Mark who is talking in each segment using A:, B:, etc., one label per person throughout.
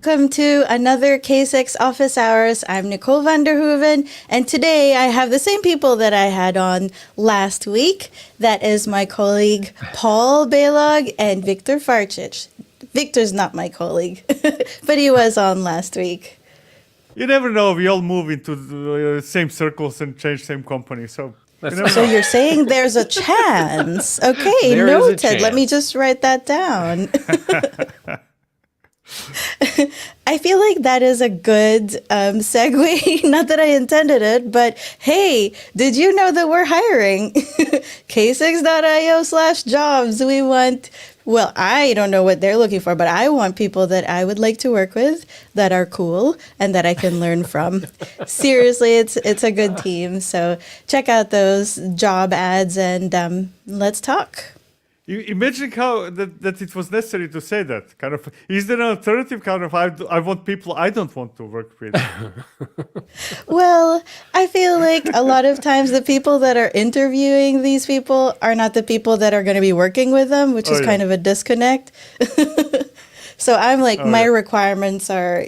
A: Welcome to another K6 Office Hours. I'm Nicole van der Hoeven, and today I have the same people that I had on last week. That is my colleague Paul Balog and Viktor Farcic. Victor's not my colleague, but he was on last week.
B: You never know. We all move into the same circles and change same company. So
A: you're saying there's a chance. Okay,
C: There is a
A: noted.
C: chance.
A: Let me just write that down. I feel like that is a good segue. Not that I intended it, but hey, did you know that we're hiring? K6.io/jobs. We want, well, I don't know what they're looking for, but I want people that I would like to work with that are cool and that I can learn from. Seriously, it's a good team. So check out those job ads and let's talk.
B: you imagine how that it was necessary to say that. Kind of, is there an alternative? Kind of, I want people I don't want to work with.
A: Well, I feel like a lot of times the people that are interviewing these people are not the people that are going to be working with them, which is kind of a disconnect. So I'm like, my requirements are,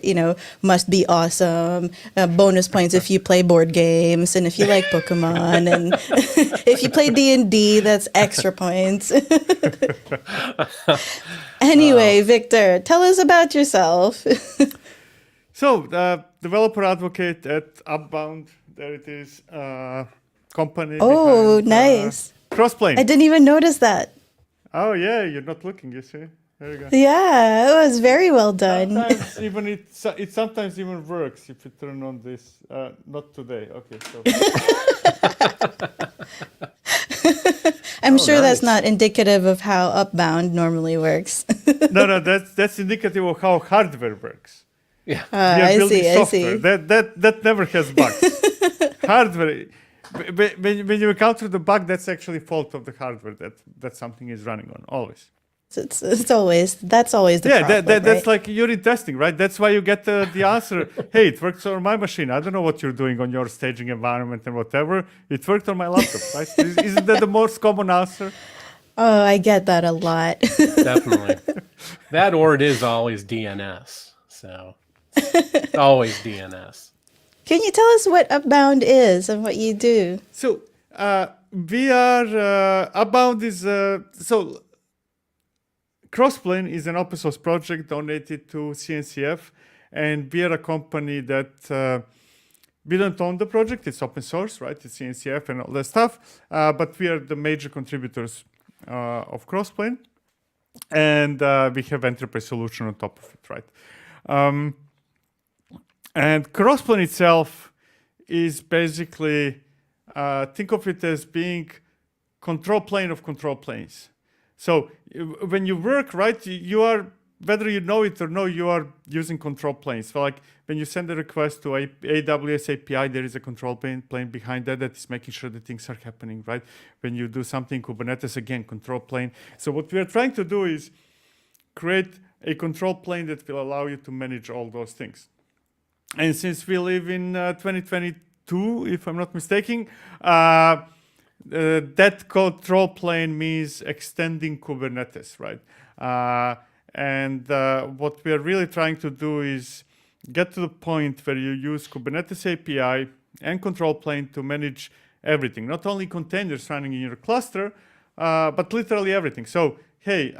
A: must be awesome, bonus points if you play board games and if you like Pokemon, and if you play D&D, that's extra points. Anyway, Victor, tell us about yourself.
B: So, developer advocate at Upbound. There it is. Company.
A: Oh,
B: behind,
A: nice.
B: Crossplane.
A: I didn't even notice that.
B: Oh yeah, you're not looking. You see. There you go.
A: Yeah, it was very well done.
B: Sometimes even it sometimes even works if you turn on this. Not today. Okay. So.
A: I'm sure that's
C: nice.
A: not indicative of how Upbound normally works.
B: No, that's indicative of how hardware works.
C: Yeah.
B: We are
A: I
B: building
A: see.
B: software. That never has bugs. Hardware. When you encounter the bug, that's actually fault of the hardware that something is running on always.
A: It's always that's always the problem.
B: That's
A: right?
B: like unit testing, right? That's why you get the answer. Hey, it works on my machine. I don't know what you're doing on your staging environment and whatever. It worked on my laptop, right? Isn't that the most common answer?
A: Oh, I get that a lot.
C: Definitely. That or it is always DNS. So it's always DNS.
A: Can you tell us what Upbound is and what you do?
B: So we are Upbound is so. Crossplane is an open source project donated to CNCF, and we are a company that we don't own the project. It's open source, right? It's CNCF and all that stuff, but we are the major contributors of Crossplane, and we have enterprise solution on top of it, right? And Crossplane itself is basically, think of it as being control plane of control planes. So when you work, right, you are, whether you know it or no, you are using control planes. So like when you send a request to AWS API, there is a control plane behind that is making sure that things are happening, right? When you do something Kubernetes, again, control plane. So what we are trying to do is create a control plane that will allow you to manage all those things. And since we live in 2022, if I'm not mistaken, that control plane means extending Kubernetes, right? And what we are really trying to do is get to the point where you use Kubernetes API and control plane to manage everything, not only containers running in your cluster, but literally everything. So, hey,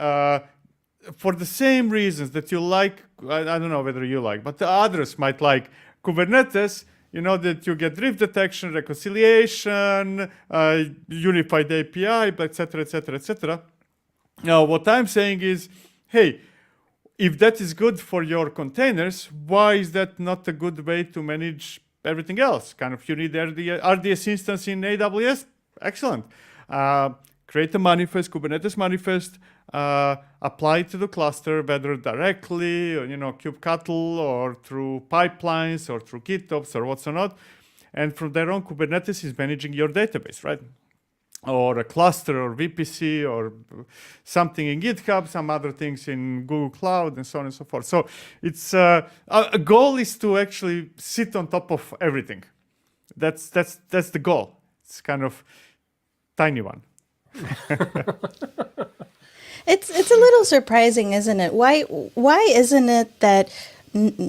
B: for the same reasons that you like, I don't know whether you like, but the others might like Kubernetes, you know that you get drift detection, reconciliation, unified API, etc., etc., etc. Now, what I'm saying is, hey, if that is good for your containers, why is that not a good way to manage everything else? Kind of, you need RDS instance in AWS? Excellent. Create a manifest, Kubernetes manifest, apply it to the cluster, whether directly, or, kubectl, or through pipelines, or through GitOps, or what's not. And from there on, Kubernetes is managing your database, right? Or a cluster, or VPC, or something in GitHub, some other things in Google Cloud, and so on and so forth. So it's a goal is to actually sit on top of everything. That's the goal. It's kind of tiny one.
A: It's a little surprising, isn't it? Why isn't it that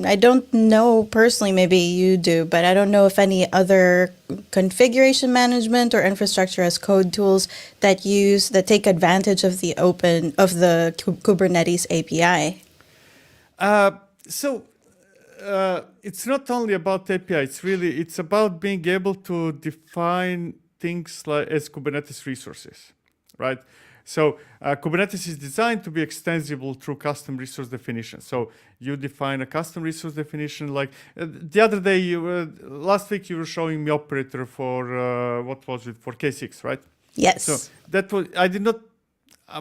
A: I don't know personally, maybe you do, but I don't know if any other configuration management or infrastructure as code tools that take advantage of the Kubernetes API.
B: So it's not only about API. It's about being able to define things like as Kubernetes resources, right? So Kubernetes is designed to be extensible through custom resource definition. So you define a custom resource definition. Like the other day, last week, you were showing me operator for what was it, for K6, right?
A: Yes.
B: So that was, I did not.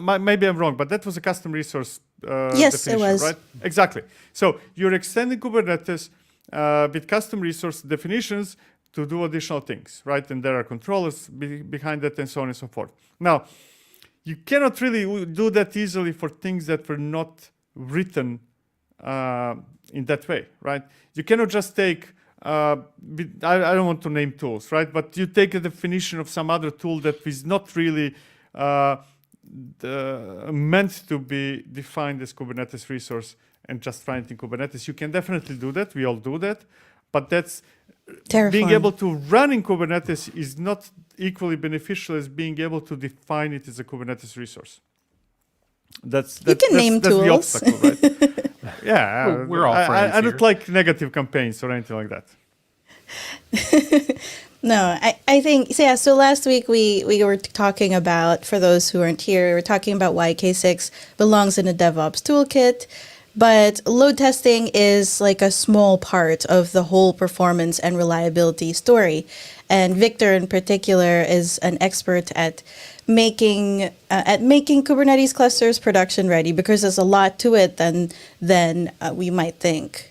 B: Maybe I'm wrong, but that was a custom resource
A: yes,
B: definition,
A: it was.
B: right? Exactly. So you're extending Kubernetes with custom resource definitions to do additional things, right? And there are controllers behind that and so on and so forth. Now, you cannot really do that easily for things that were not written in that way, right? You cannot just take, I don't want to name tools, right? But you take a definition of some other tool that is not really meant to be defined as Kubernetes resource and just find it in Kubernetes. You can definitely do that. We all do that. But that's being able to run in Kubernetes is not equally beneficial as being able to define it as a Kubernetes resource. That's
A: name
B: that's the
A: tools.
B: obstacle, right? Yeah,
C: We're all friends
B: I don't
C: here.
B: like negative campaigns or anything like that.
A: No, I think, so yeah, so last week we were talking about, for those who aren't here, we were talking about why K6 belongs in a DevOps toolkit, but load testing is like a small part of the whole performance and reliability story. And Viktor in particular is an expert at making Kubernetes clusters production ready, because there's a lot to it than we might think.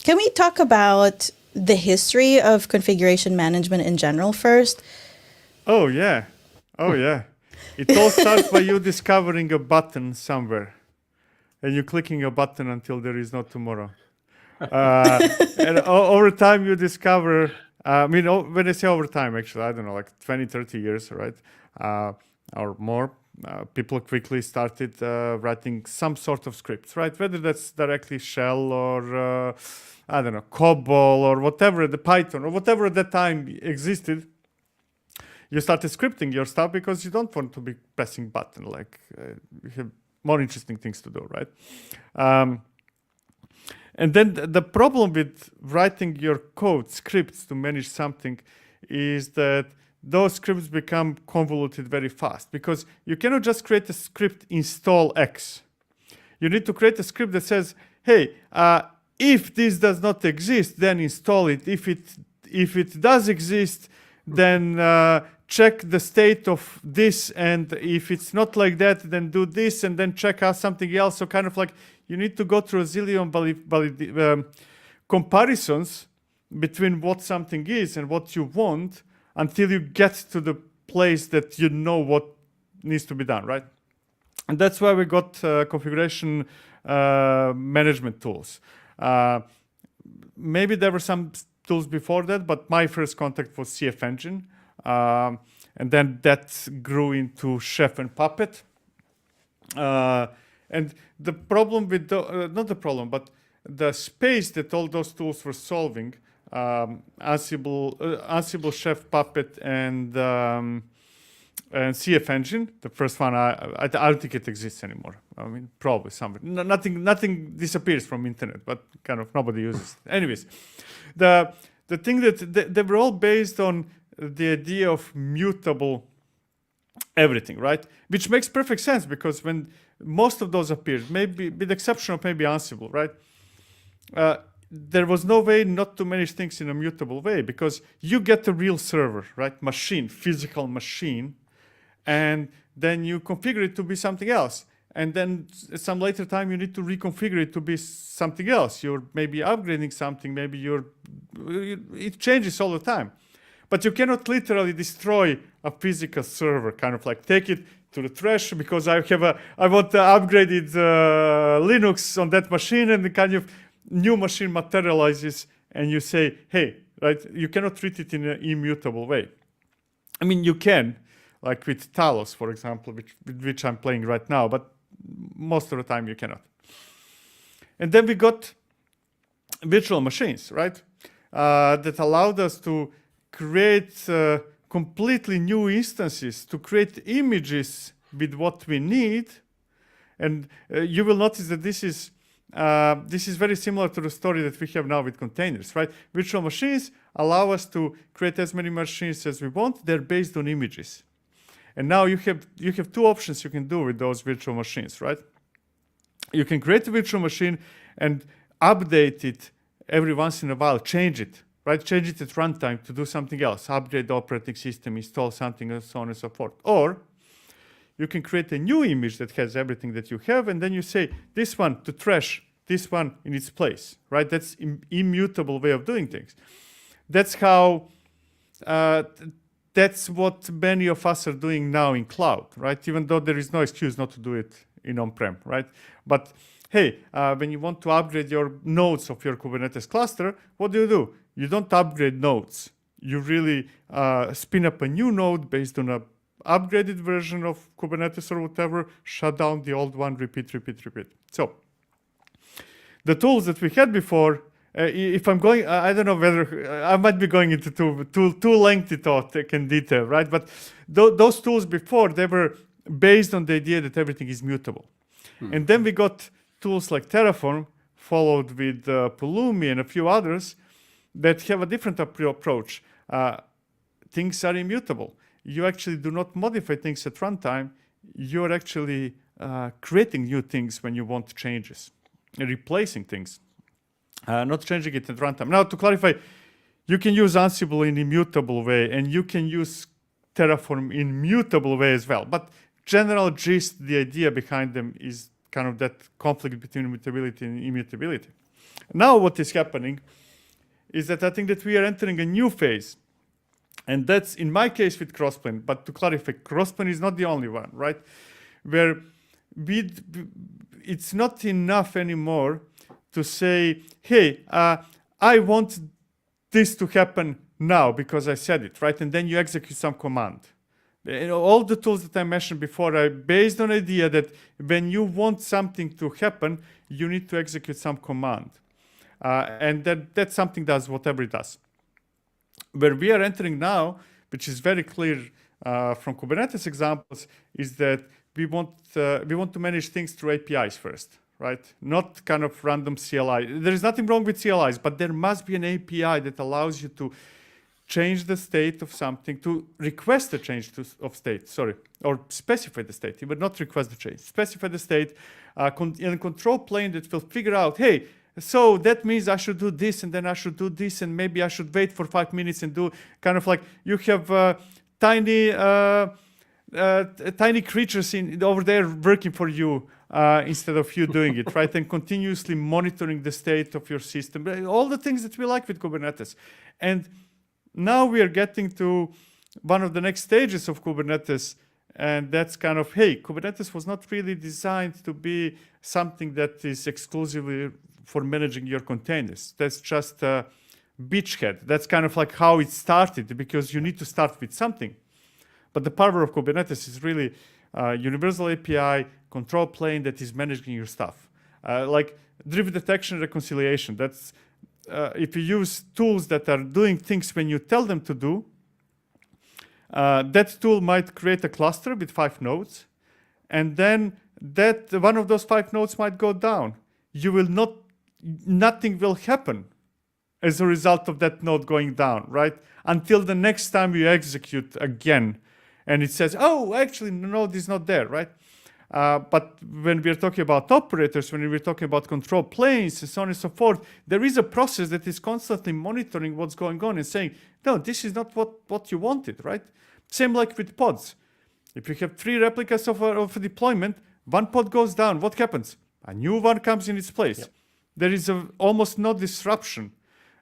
A: Can we talk about the history of configuration management in general first?
B: Oh yeah. It all starts by you discovering a button somewhere, and you clicking a button until there is no tomorrow. And over time you discover, when I say over time, actually, I don't know, like 20, 30 years, right? Or more. People quickly started writing some sort of scripts, right? Whether that's directly shell or I don't know, COBOL or whatever, the Python or whatever at that time existed. You started scripting your stuff because you don't want to be pressing button. Like you have more interesting things to do, right? And then the problem with writing your code scripts to manage something is that those scripts become convoluted very fast, because you cannot just create a script install X. You need to create a script that says, hey, if this does not exist, then install it. If it does exist, then check the state of this, and if it's not like that, then do this, and then check out something else. So kind of like you need to go through a zillion comparisons between what something is and what you want until you get to the place that you know what needs to be done, right? And that's why we got configuration management tools. Maybe there were some tools before that, but my first contact was CF Engine. And then that grew into Chef and Puppet. And the problem with, not the problem, but the space that all those tools were solving, Ansible, Chef, Puppet, and CF Engine, the first one, I don't think it exists anymore. I mean, probably somewhere. Nothing disappears from internet, but kind of nobody uses it. Anyways, the thing that they were all based on the idea of mutable everything, right? Which makes perfect sense, because when most of those appeared, maybe with the exception of maybe Ansible, right? There was no way not to manage things in a mutable way, because you get a real server, right? Machine, physical machine, and then you configure it to be something else. And then at some later time, you need to reconfigure it to be something else. You're maybe upgrading something, maybe it changes all the time. But you cannot literally destroy a physical server, kind of like take it to the trash because I want upgraded Linux on that machine, and the kind of new machine materializes, and you say, hey, right? You cannot treat it in an immutable way. I mean, you can, like with Talos, for example, which I'm playing right now, but most of the time you cannot. And then we got virtual machines, right? That allowed us to create completely new instances, to create images with what we need. And you will notice that this is very similar to the story that we have now with containers, right? Virtual machines allow us to create as many machines as we want. They're based on images. And now you have two options you can do with those virtual machines, right? You can create a virtual machine and update it every once in a while, change it, right? Change it at runtime to do something else, upgrade the operating system, install something, and so on and so forth. Or you can create a new image that has everything that you have, and then you say, this one to trash, this one in its place, right? That's immutable way of doing things. That's how, that's what many of us are doing now in cloud, right? Even though there is no excuse not to do it in on-prem, right? But hey, when you want to upgrade your nodes of your Kubernetes cluster, what do? You don't upgrade nodes. You really spin up a new node based on a upgraded version of Kubernetes or whatever, shut down the old one, repeat. So the tools that we had before, if I'm going, I don't know whether I might be going into too lengthy talk in detail, right? But those tools before, they were based on the idea that everything is mutable. And then we got tools like Terraform, followed with Pulumi and a few others that have a different approach. Things are immutable. You actually do not modify things at runtime. You're actually creating new things when you want changes, replacing things, not changing it at runtime. Now, to clarify, you can use Ansible in immutable way, and you can use Terraform in mutable way as well. But general gist, the idea behind them is kind of that conflict between mutability and immutability. Now, what is happening is that I think that we are entering a new phase. And that's in my case with Crossplane. But to clarify, Crossplane is not the only one, right? Where it's not enough anymore to say, hey, I want this to happen now because I said it, right? And then you execute some command. All the tools that I mentioned before are based on the idea that when you want something to happen, you need to execute some command. And that something does whatever it does. Where we are entering now, which is very clear from Kubernetes examples, is that we want to manage things through APIs first, right? Not kind of random CLI. There is nothing wrong with CLIs, but there must be an API that allows you to change the state of something, to request a change of state, or specify the state, but not request the change. Specify the state in a control plane that will figure out, hey, so that means I should do this, and then I should do this, and maybe I should wait for 5 minutes and do kind of like you have tiny creatures over there working for you instead of you doing it, right? And continuously monitoring the state of your system. All the things that we like with Kubernetes. And now we are getting to one of the next stages of Kubernetes, and that's kind of, hey, Kubernetes was not really designed to be something that is exclusively for managing your containers. That's just a beachhead. That's kind of like how it started, because you need to start with something. But the power of Kubernetes is really universal API, control plane that is managing your stuff. Like drift detection reconciliation. That's if you use tools that are doing things when you tell them to do, that tool might create a cluster with 5 nodes, and then that one of those 5 nodes might go down. Nothing will happen as a result of that node going down, right? Until the next time you execute again, and it says, oh, actually, the node is not there, right? But when we're talking about operators, when we're talking about control planes and so on and so forth, there is a process that is constantly monitoring what's going on and saying, no, this is not what you wanted, right? Same like with pods. If you have 3 replicas of a deployment, one pod goes down, what happens? A new one comes in its place. Yep. There is almost no disruption.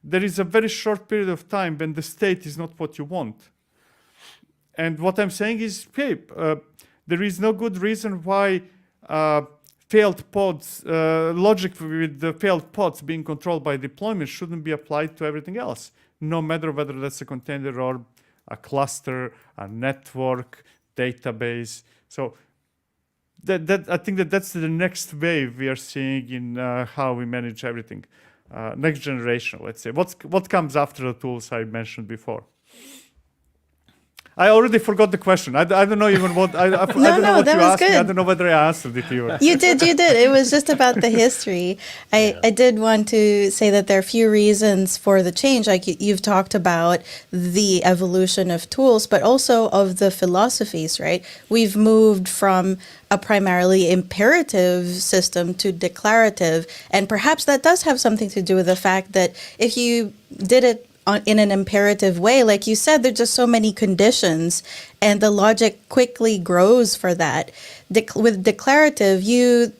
B: There is a very short period of time when the state is not what you want. And what I'm saying is, hey, there is no good reason why failed pods, logic with the failed pods being controlled by deployment shouldn't be applied to everything else, no matter whether that's a container or a cluster, a network, database. So I think that's the next wave we are seeing in how we manage everything. next generation, let's say. What comes after the tools I mentioned before? I already forgot the question. I don't know even what I don't know what
A: that
B: you
A: was
B: asked me. I
A: good.
B: don't know whether I answered it even.
A: You did. It was just about the history. I did want to say that there are a few reasons for the change. Like you've talked about the evolution of tools, but also of the philosophies, right? We've moved from a primarily imperative system to declarative. And perhaps that does have something to do with the fact that if you did it in an imperative way, like you said, there's just so many conditions and the logic quickly grows for that. With declarative, you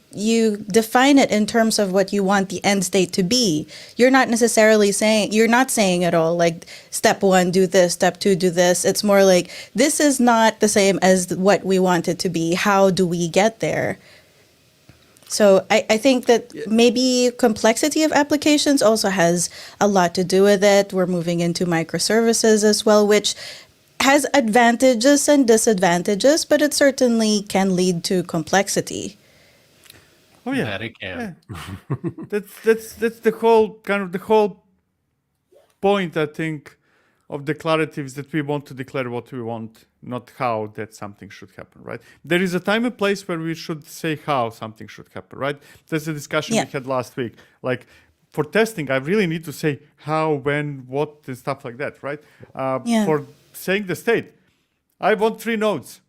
A: define it in terms of what you want the end state to be. You're not saying at all like step 1, do this, step 2, do this. It's more like this is not the same as what we want it to be. How do we get there? So I think that maybe complexity of applications also has a lot to do with it. We're moving into microservices as well, which has advantages and disadvantages, but it certainly can lead to complexity.
B: Oh yeah,
C: That it can.
B: Yeah. That's the whole point, I think, of declaratives, that we want to declare what we want, not how that something should happen, right? There is a time and place where we should say how something should happen, right? That's a discussion we had last week. Like for testing, I really need to say how, when, what, and stuff like that, right? For saying the state, I want 3 nodes.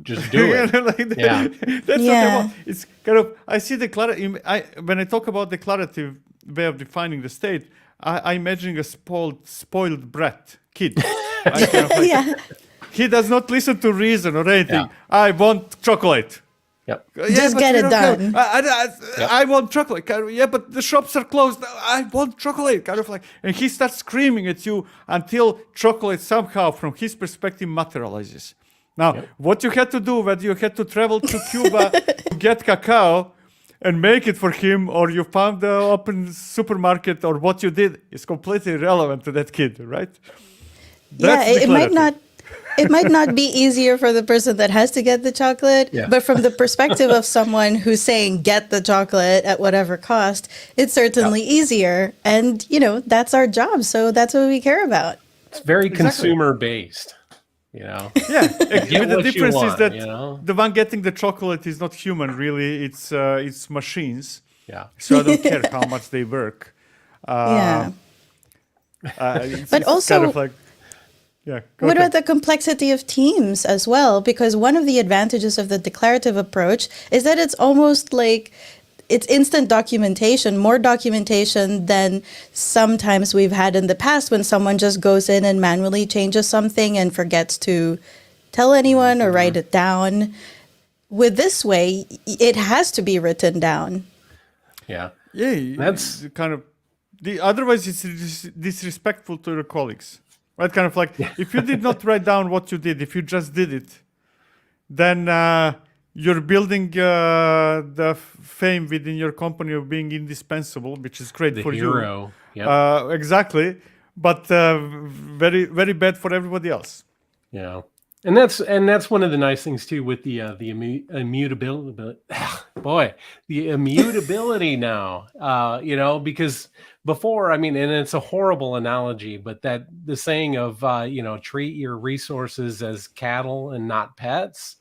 C: Just do it.
B: That's what I want. It's kind of, I see when I talk about declarative way of defining the state, I imagine a spoiled brat kid. Right? Kind of like, he does not listen to reason or anything.
C: Yeah.
B: I want chocolate.
C: Yep.
A: Just get it done.
B: I want chocolate. But the shops are closed. I want chocolate. Kind of like, and he starts screaming at you until chocolate somehow, from his perspective, materializes. Now, what you had to do, whether you had to travel to Cuba to get cacao and make it for him, or you found the open supermarket, or what you did, is completely irrelevant to that kid, right?
A: It might not be easier for the person that has to get the chocolate, but from the perspective of someone who's saying get the chocolate at whatever cost, it's certainly easier. And, that's our job. So that's what we care about.
C: It's very consumer based.
B: Yeah, the difference is that the one getting the chocolate is not human, really. It's machines.
C: Yeah.
B: So I don't care how much they work.
A: But
B: it's
A: also,
B: kind of like,
A: what about the complexity of teams as well? Because one of the advantages of the declarative approach is that it's almost like it's instant documentation, more documentation than sometimes we've had in the past when someone just goes in and manually changes something and forgets to tell anyone or write it down. With this way, it has to be written down.
B: Yeah, that's kind of otherwise it's disrespectful to your colleagues, right? Kind of like if you did not write down what you did, if you just did it, then you're building the fame within your company of being indispensable, which is great for
C: hero.
B: You. Yep. Exactly, but very, very bad for everybody else.
C: Yeah, and that's one of the nice things too with the immutability. Boy, the immutability now. Because before, and it's a horrible analogy, but that the saying of treat your resources as cattle and not pets.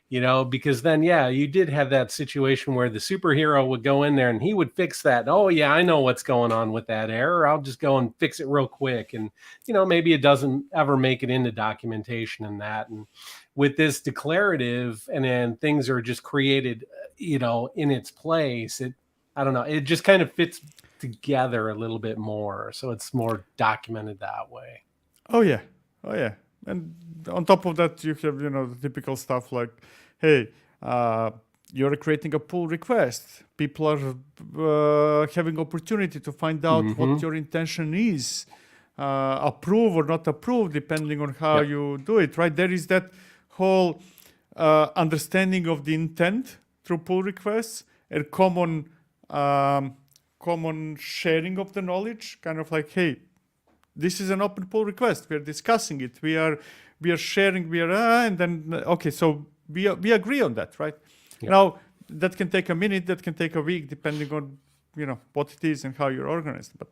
C: Because then, you did have that situation where the superhero would go in there and he would fix that. Oh, yeah, I know what's going on with that error. I'll just go and fix it real quick. And, maybe it doesn't ever make it into documentation and that. And with this declarative, and then things are just created, in its place. I don't know. It just kind of fits together a little bit more. So it's more documented that way.
B: Oh, yeah. And on top of that, you have, the typical stuff like, hey, you're creating a pull request. People are having opportunity to find out what your intention is, approve or not approve, depending on how you do it, right? There is that whole understanding of the intent through pull requests and common sharing of the knowledge, kind of like, hey, this is an open pull request. We're discussing it. We are sharing. And then so we agree on that, right? Yep. Now that can take a minute. That can take a week, depending on what it is and how you're organized. But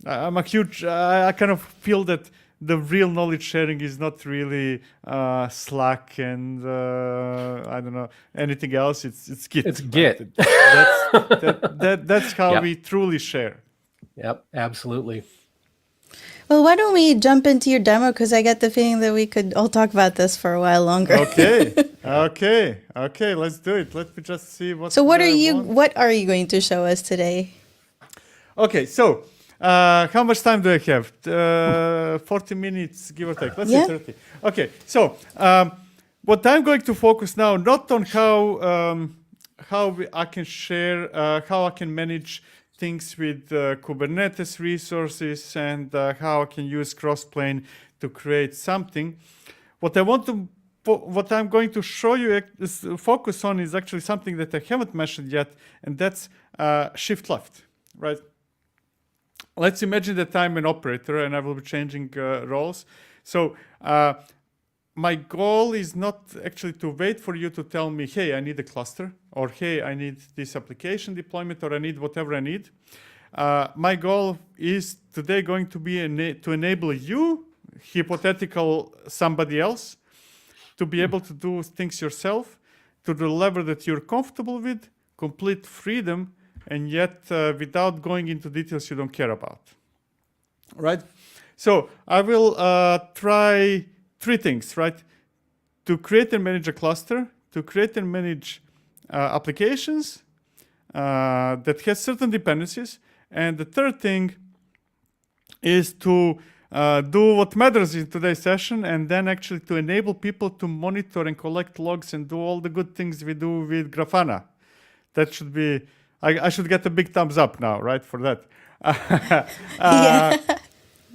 B: I'm a huge. I kind of feel that the real knowledge sharing is not really Slack and I don't know anything else. It's Git.
C: It's Git.
B: That's how
C: Yep.
B: we truly share.
C: Yep, absolutely.
A: Well, why don't we jump into your demo? Because I get the feeling that we could all talk about this for a while longer.
B: Okay. Let's do it. Let me just see what.
A: So what
B: I
A: are you
B: want.
A: going to show us today?
B: Okay, so how much time do I have? 40 minutes, give or take. Let's
A: Yeah.
B: say 30. Okay, so what I'm going to focus now, not on I can share, how I can manage things with Kubernetes resources and how I can use Crossplane to create something. What I'm going to show you focus on is actually something that I haven't mentioned yet, and that's shift left, right? Let's imagine that I'm an operator and I will be changing roles. So my goal is not actually to wait for you to tell me, hey, I need a cluster, or hey, I need this application deployment, or I need whatever I need. My goal is today going to be to enable you, hypothetical somebody else, to be able to do things yourself to the level that you're comfortable with, complete freedom, and yet without going into details you don't care about, right? So I will try three things, right? To create and manage a cluster, to create and manage applications that has certain dependencies, and the third thing is to do what matters in today's session, and then actually to enable people to monitor and collect logs and do all the good things we do with Grafana. That should be, I should get a big thumbs up now, right, for that.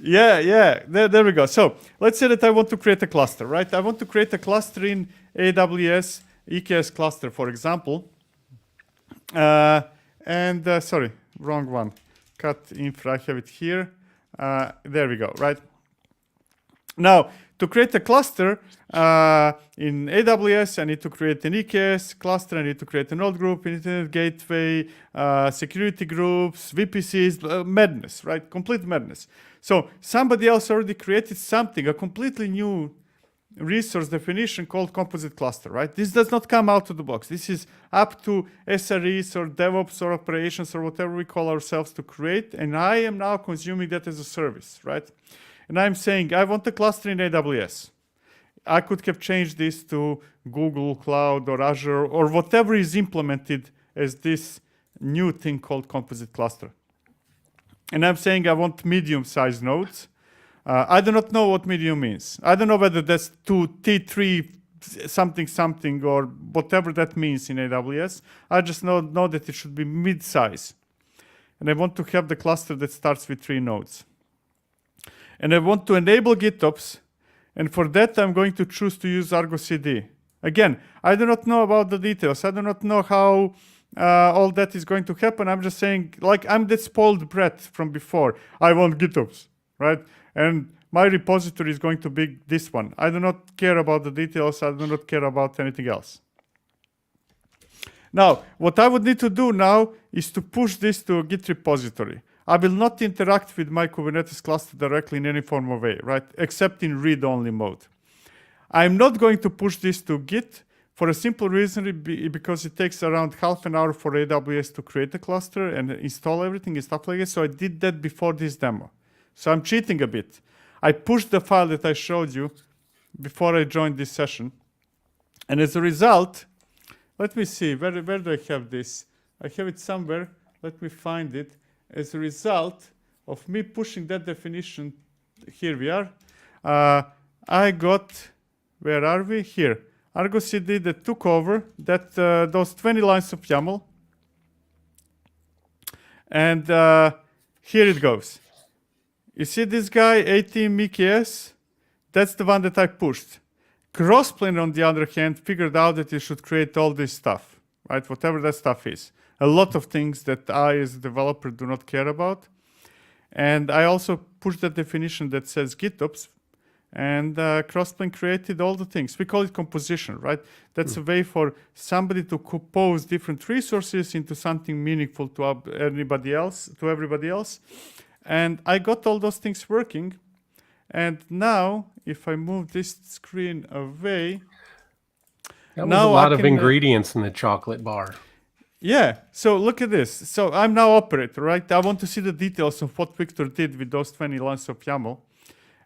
B: Yeah, there we go. So let's say that I want to create a cluster, right? I want to create a cluster in AWS, EKS cluster, for example. Sorry, wrong one. Cut infra, I have it here. There we go, right? Now, to create a cluster in AWS, I need to create an EKS cluster, I need to create a node group, internet gateway, security groups, VPCs, madness, right? Complete madness. So somebody else already created something, a completely new resource definition called composite cluster, right? This does not come out of the box. This is up to SREs or DevOps or operations or whatever we call ourselves to create, and I am now consuming that as a service, right? And I'm saying, I want a cluster in AWS. I could have changed this to Google Cloud or Azure or whatever is implemented as this new thing called composite cluster. And I'm saying I want medium-sized nodes. I do not know what medium means. I don't know whether that's T3 something or whatever that means in AWS. I just know that it should be mid-size. And I want to have the cluster that starts with 3 nodes. And I want to enable GitOps. And for that, I'm going to choose to use ArgoCD. Again, I do not know about the details. I do not know how all that is going to happen. I'm just saying, like, I'm that spoiled brat from before. I want GitOps, right? And my repository is going to be this one. I do not care about the details. I do not care about anything else. Now, what I would need to do now is to push this to a Git repository. I will not interact with my Kubernetes cluster directly in any form of way, right? Except in read-only mode. I'm not going to push this to Git for a simple reason, because it takes around half an hour for AWS to create a cluster and install everything and stuff like that. So I did that before this demo. So I'm cheating a bit. I pushed the file that I showed you before I joined this session. And as a result, let me see, where do I have this? I have it somewhere. Let me find it. As a result of me pushing that definition, here we are, I got, where are we? Here. ArgoCD that took over that those 20 lines of YAML. And here it goes. You see this guy, ATM EKS? That's the one that I pushed. Crossplane, on the other hand, figured out that you should create all this stuff, right? Whatever that stuff is. A lot of things that I, as a developer, do not care about. And I also pushed that definition that says GitOps, And Crossplane created all the things. We call it composition, right? That's a way for somebody to compose different resources into something meaningful to everybody else. And I got all those things working. And now, if I move this screen away,
C: that was a lot of ingredients in the chocolate bar.
B: Yeah, so look at this. So I'm now operator, right? I want to see the details of what Viktor did with those 20 lines of YAML.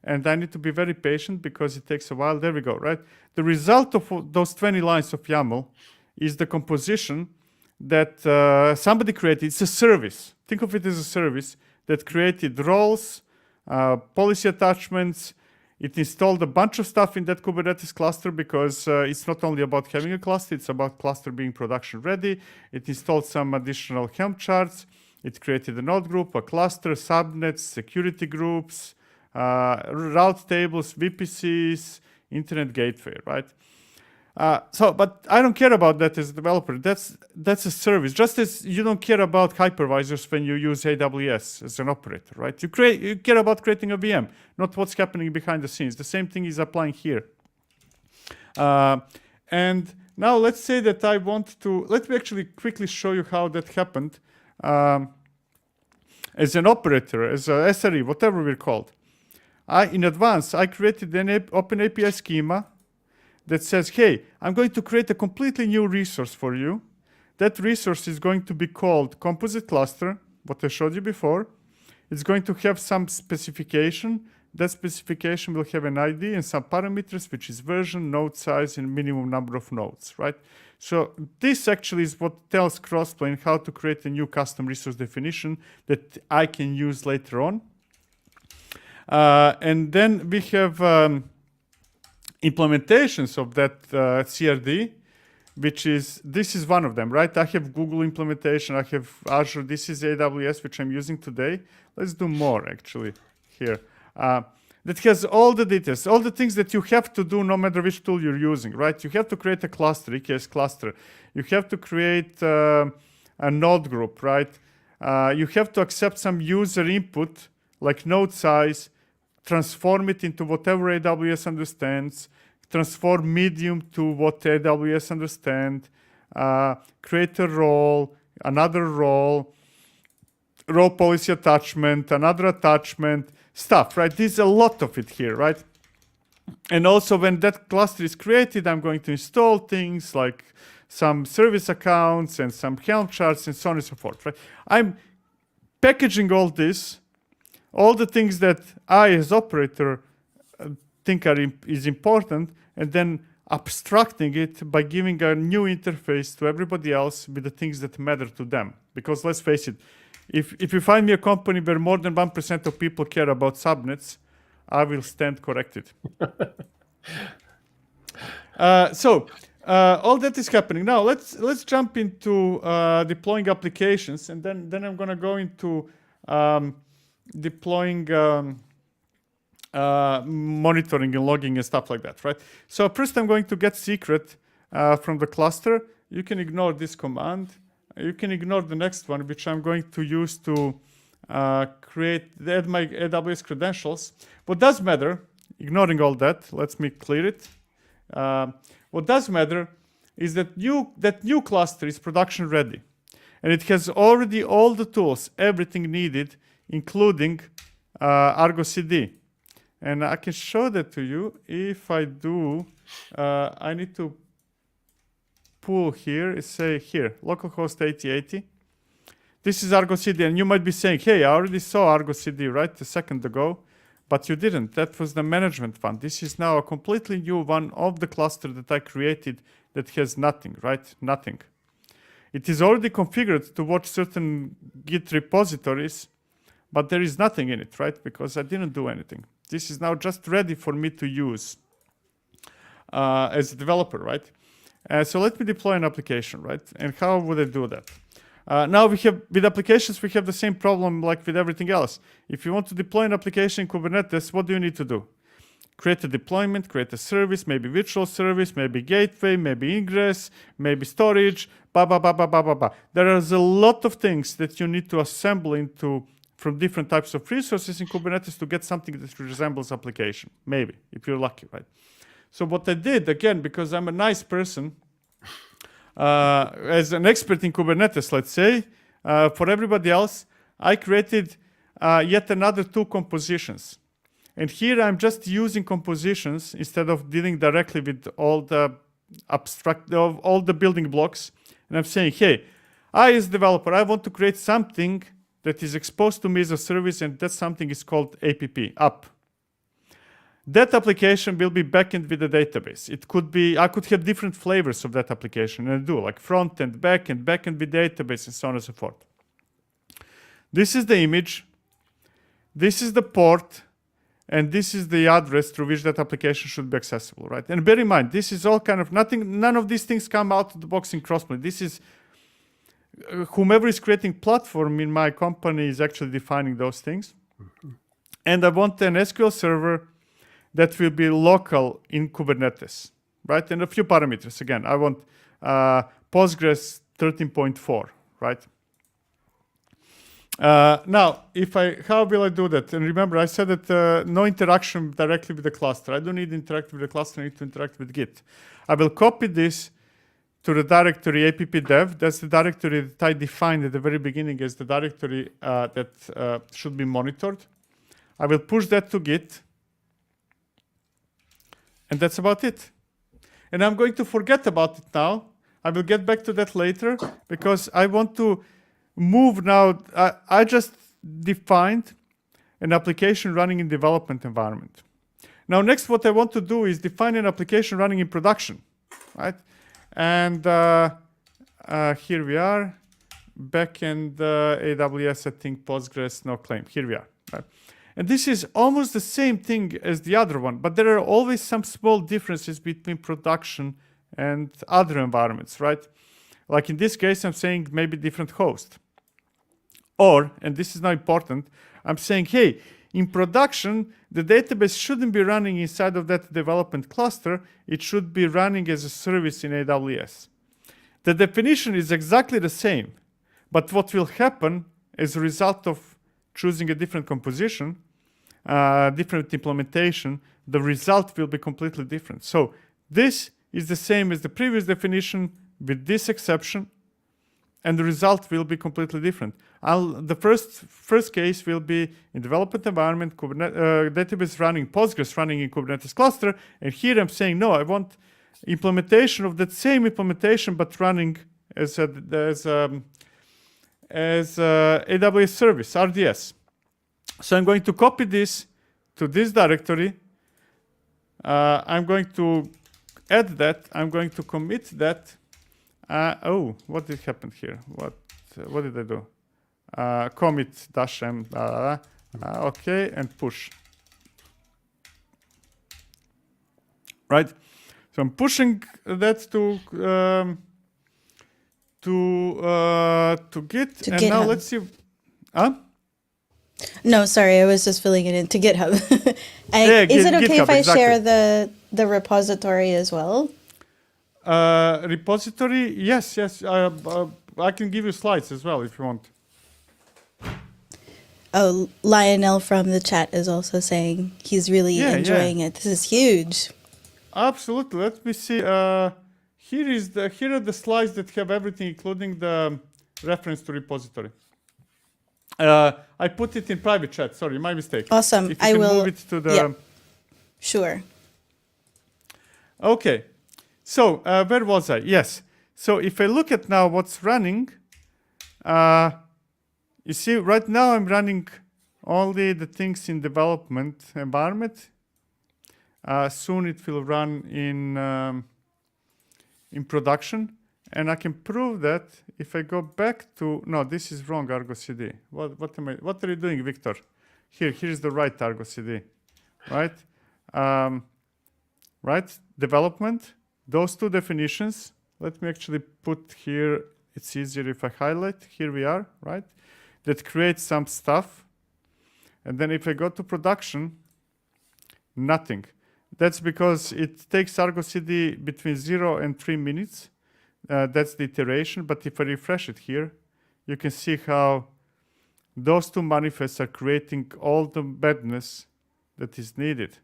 B: And I need to be very patient because it takes a while. There we go, right? The result of those 20 lines of YAML is the composition that somebody created. It's a service. Think of it as a service that created roles, policy attachments. It installed a bunch of stuff in that Kubernetes cluster because it's not only about having a cluster, it's about cluster being production ready. It installed some additional Helm charts. It created a node group, a cluster, subnets, security groups, route tables, VPCs, internet gateway, right? But I don't care about that as a developer. That's a service. Just as you don't care about hypervisors when you use AWS as an operator, right? You care about creating a VM, not what's happening behind the scenes. The same thing is applying here. And now let's say that I want to. Let me actually quickly show you how that happened. As an operator, as a SRE, whatever we're called. In advance, I created an open API schema that says, hey, I'm going to create a completely new resource for you. That resource is going to be called composite cluster, what I showed you before. It's going to have some specification. That specification will have an ID and some parameters, which is version, node size, and minimum number of nodes, right? So this actually is what tells Crossplane how to create a new custom resource definition that I can use later on. And then we have implementations of that CRD, this is one of them, right? I have Google implementation, I have Azure, this is AWS, which I'm using today. Let's do more actually here. That has all the details, all the things that you have to do no matter which tool you're using, right? You have to create a cluster, EKS cluster. You have to create a node group, right? You have to accept some user input, like node size, transform it into whatever AWS understands, transform medium to what AWS understands, create a role, another role policy attachment, another attachment, stuff, right? There's a lot of it here, right? And also when that cluster is created, I'm going to install things like some service accounts and some Helm charts and so on and so forth, right? I'm packaging all this, all the things that I as operator think is important, and then abstracting it by giving a new interface to everybody else with the things that matter to them. Because let's face it, if you find me a company where more than 1% of people care about subnets, I will stand corrected. So all that is happening. Now let's jump into deploying applications, and then I'm going to go into deploying monitoring and logging and stuff like that, right? So first I'm going to get secret from the cluster. You can ignore this command. You can ignore the next one, which I'm going to use to add my AWS credentials. What does matter, ignoring all that, let me clear it. What does matter is that new cluster is production ready. And it has already all the tools, everything needed, including ArgoCD. And I can show that to you. If I do, I need to pull here, say here, localhost 8080. This is ArgoCD, and you might be saying, hey, I already saw ArgoCD, right, a second ago, but you didn't. That was the management one. This is now a completely new one of the cluster that I created that has nothing, right, nothing. It is already configured to watch certain Git repositories, but there is nothing in it, right, because I didn't do anything. This is now just ready for me to use as a developer, right? So let me deploy an application, right? And how would I do that? Now with applications, we have the same problem like with everything else. If you want to deploy an application in Kubernetes, what do you need to do? Create a deployment, create a service, maybe virtual service, maybe gateway, maybe ingress, maybe storage, There is a lot of things that you need to assemble into from different types of resources in Kubernetes to get something that resembles application, maybe, if you're lucky, right? So what I did, again, because I'm a nice person, as an expert in Kubernetes, let's say, for everybody else, I created yet another 2 compositions. And here I'm just using compositions instead of dealing directly with all the all the building blocks. And I'm saying, hey, I as a developer, I want to create something that is exposed to me as a service, and that something is called app. That application will be backend with the database. It could be, I could have different flavors of that application, and I do, like front end, backend with database, and so on and so forth. This is the image, this is the port, and this is the address through which that application should be accessible, right? And bear in mind, this is all kind of none of these things come out of the box in Crossplane. This is whomever is creating platform in my company is actually defining those things. Mm-hmm. And I want an SQL server that will be local in Kubernetes, right? And a few parameters. Again, I want Postgres 13.4, right? Now, how will I do that? And remember, I said that no interaction directly with the cluster. I don't need to interact with the cluster. I need to interact with Git. I will copy this to the directory appdev. That's the directory that I defined at the very beginning as the directory that should be monitored. I will push that to Git. And that's about it. And I'm going to forget about it now. I will get back to that later because I want to move now. I just defined an application running in development environment. Now, next, what I want to do is define an application running in production, right? And here we are, backend AWS, I think Postgres, no claim. Here we are, right? And this is almost the same thing as the other one, but there are always some small differences between production and other environments, right? Like in this case, I'm saying maybe different host. Or, and this is now important, I'm saying, hey, in production, the database shouldn't be running inside of that development cluster. It should be running as a service in AWS. The definition is exactly the same, but what will happen as a result of choosing a different composition, different implementation, the result will be completely different. So this is the same as the previous definition with this exception, and the result will be completely different. The first case will be in development environment, database running, Postgres running in Kubernetes cluster, and here I'm saying, no, I want implementation of that same implementation, but running as AWS service, RDS. So I'm going to copy this to this directory. I'm going to add that. I'm going to commit that. Oh, what did happen here? What did I do? Commit -m, okay, and push. Right? So I'm pushing that to Git, and
A: GitHub.
B: now let's see.
A: No, sorry, I was just filling it in to GitHub. Is it okay
B: GitHub,
A: if I
B: exactly.
A: share the repository as well?
B: Repository, yes. I can give you slides as well if you want.
A: Oh, Lionel from the chat is also saying he's really enjoying it. This is huge.
B: Absolutely. Let me see. Here are the slides that have everything, including the reference to repository. I put it in private chat. Sorry, my mistake.
A: Awesome.
B: If you can move it to the.
A: Yeah. Sure.
B: Okay. So where was I? Yes. So if I look at now what's running, you see right now I'm running only the things in development environment. Soon it will run in production, and I can prove that if I go back to this is wrong ArgoCD. What are you doing, Viktor? Here's the right ArgoCD, right? Right, development. Those two definitions. Let me actually put here. It's easier if I highlight. Here we are, right? That creates some stuff, and then if I go to production, nothing. That's because it takes ArgoCD between 0 and 3 minutes. That's the iteration. But if I refresh it here, you can see how those two manifests are creating all the badness that is needed.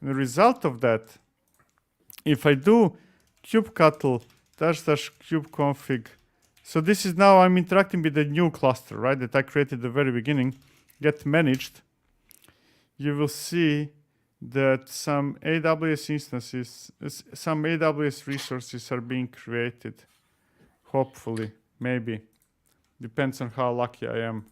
B: And the result of that, if I do kubectl --kubeconfig, so this is now I'm interacting with the new cluster, right, that I created at the very beginning, get managed, you will see that some AWS instances, some AWS resources are being created. Hopefully, maybe. Depends on how lucky I am.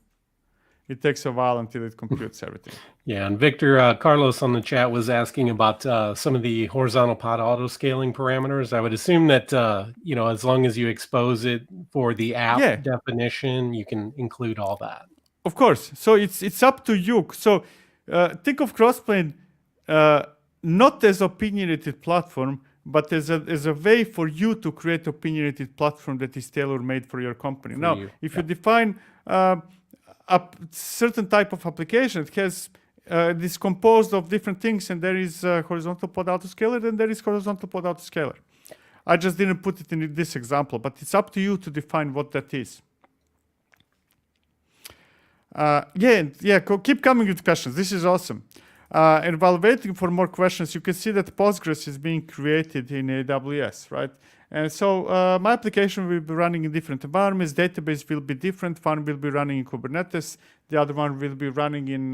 B: It takes a while until it computes everything.
C: Yeah, and Victor, Carlos on the chat was asking about some of the horizontal pod auto-scaling parameters. I would assume that, as long as you expose it for the app definition, you can include all that.
B: Of course. So it's up to you. So think of Crossplane not as opinionated platform, but as a way for you to create opinionated platform that is tailor-made for your company. Now, if you define a certain type of application, it has this composed of different things, and there is horizontal pod autoscaler, and there is horizontal pod autoscaler. I just didn't put it in this example, but it's up to you to define what that is. Keep coming with questions. This is awesome. And while waiting for more questions, you can see that Postgres is being created in AWS, right? And so my application will be running in different environments. Database will be different. One will be running in Kubernetes. The other one will be running in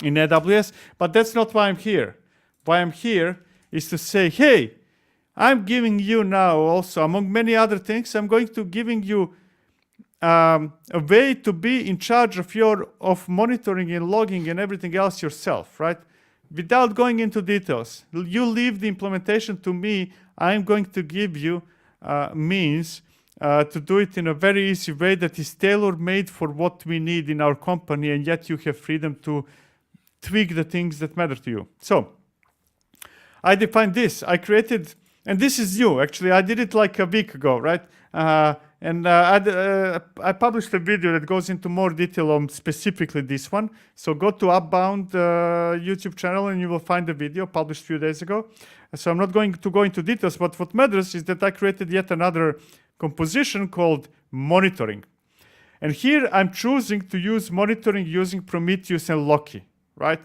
B: AWS. But that's not why I'm here. Why I'm here is to say, hey, I'm giving you now also, among many other things, I'm going to giving you a way to be in charge of monitoring and logging and everything else yourself, right? Without going into details. You leave the implementation to me. I'm going to give you means to do it in a very easy way that is tailor-made for what we need in our company, and yet you have freedom to tweak the things that matter to you. So I defined this. I created, and this is new, actually. I did it like a week ago, right? I published a video that goes into more detail on specifically this one. So go to Upbound YouTube channel and you will find the video published a few days ago. So I'm not going to go into details, but what matters is that I created yet another composition called monitoring. And here I'm choosing to use monitoring using Prometheus and Loki, right?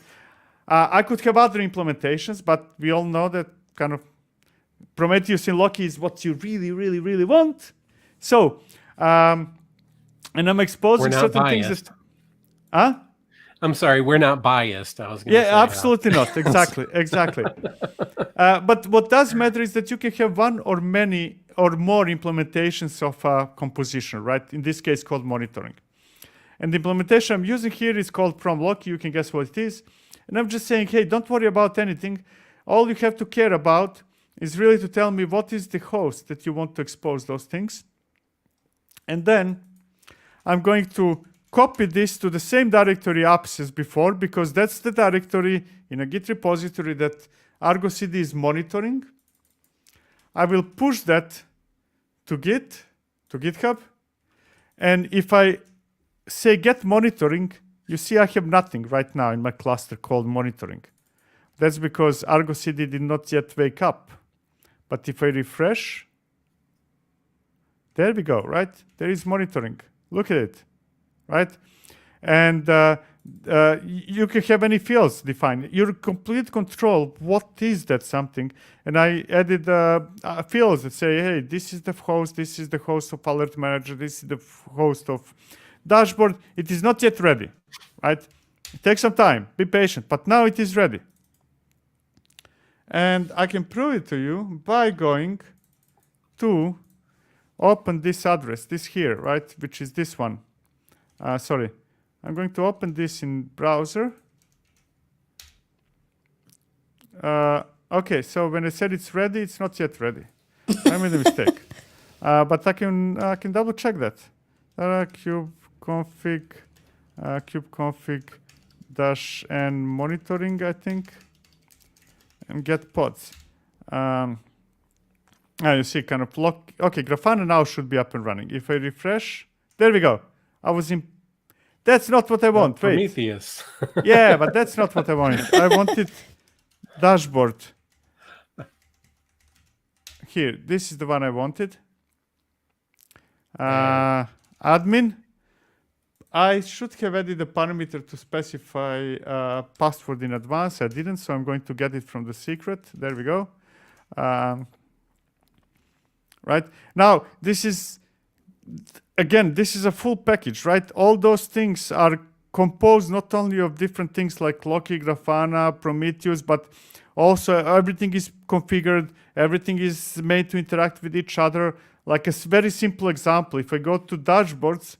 B: I could have other implementations, but we all know that kind of Prometheus and Loki is what you really, really, really want. So, and I'm exposing certain things that...
C: I'm sorry, we're not biased. I was going to say
B: absolutely not. Exactly. But what does matter is that you can have one or many or more implementations of a composition, right? In this case, called monitoring. And the implementation I'm using here is called Prom Loki. You can guess what it is. And I'm just saying, hey, don't worry about anything. All you have to care about is really to tell me what is the host that you want to expose those things. And then I'm going to copy this to the same directory apps as before, because that's the directory in a Git repository that ArgoCD is monitoring. I will push that to GitHub. And if I say get monitoring, you see I have nothing right now in my cluster called monitoring. That's because ArgoCD did not yet wake up. But if I refresh, there we go, right? There is monitoring. Look at it, right? And you can have any fields defined. Your complete control, what is that something? And I added fields that say, hey, this is the host of Alert Manager, this is the host of Dashboard. It is not yet ready, right? It takes some time, be patient, but now it is ready. And I can prove it to you by going to open this address, this here, right? Which is this one. Sorry. I'm going to open this in browser. Okay, so when I said it's ready, it's not yet ready. I made a mistake. But I can double check that. kubeconfig -n monitoring, I think. And get pods. You see kind of lock. Okay, Grafana now should be up and running. If I refresh, there we go. I was in. That's not what I want. Wait.
C: Prometheus.
B: Yeah, but that's not what I wanted. I wanted dashboard. Here, this is the one I wanted. Admin. I should have added a parameter to specify password in advance. I didn't, so I'm going to get it from the secret. There we go. Right now, this is a full package, right? All those things are composed not only of different things like Loki, Grafana, Prometheus, but also everything is configured, everything is made to interact with each other. Like a very simple example, if I go to dashboards,